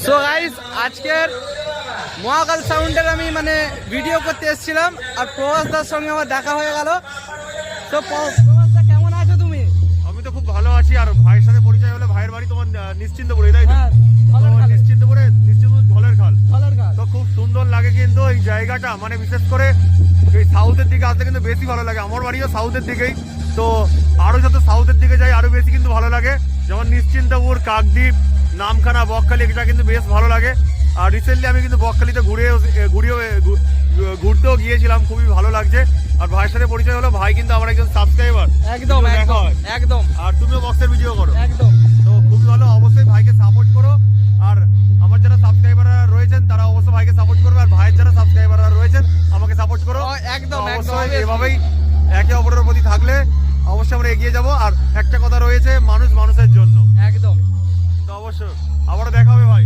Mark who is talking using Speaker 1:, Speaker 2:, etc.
Speaker 1: So guys, আজকের মহাকাল সাউন্ডের আমি ভিডিও করতে এসেছিলাম, আর প্রভাসদার সঙ্গে আমার দেখা হয়ে গেল। তো প্রভাসদা, কেমন আছো তুমি?
Speaker 2: আমি তো খুব ভালো আছি। আর ভাইয়ের সাথে পরিচয় হলো, ভাইয়ের বাড়ি তোমার নিশ্চিন্তপুরে, তাই তো? নিশ্চিন্তপুরে ঢলের খাল। তো খুব সুন্দর লাগে কিন্তু এই জায়গাটা, বিশেষ করে এই সাউথের দিকে আসতে কিন্তু বেশি ভালো লাগে। আমার বাড়িও সাউথের দিকেই, তো আরো যত সাউথের দিকে যাই আরো বেশি কিন্তু ভালো লাগে। যেমন নিশ্চিন্তপুর, কাকদ্বীপ, নামখানা, বকখালি, এটা কিন্তু বেশ ভালো লাগে। আর রিসেন্টলি আমি কিন্তু বকখালিতে ঘুরতেও গিয়েছিলাম, খুবই ভালো লাগছে। আর ভাইয়ের সাথে পরিচয় হলো, ভাই কিন্তু আমার একজন সাবস্ক্রাইবার।
Speaker 1: একদম একদম।
Speaker 2: আর তুমিও বক্সের ভিডিও করো
Speaker 1: একদম।
Speaker 2: তো খুবই ভালো, অবশ্যই ভাইকে সাপোর্ট করো। আর আমার যারা সাবস্ক্রাইবাররা রয়েছেন তারা অবশ্যই ভাইকে সাপোর্ট করবে, আর ভাইয়ের যারা সাবস্ক্রাইবাররা রয়েছেন আমাকে সাপোর্ট করো।
Speaker 1: একদম
Speaker 2: অবশ্যই এভাবেই একে অপরের প্রতি থাকলে অবশ্যই আমরা এগিয়ে যাব। আর একটা কথা রয়েছে, মানুষ মানুষের জন্য।
Speaker 1: একদম।
Speaker 2: তো অবশ্যই আবারও দেখা হবে ভাই।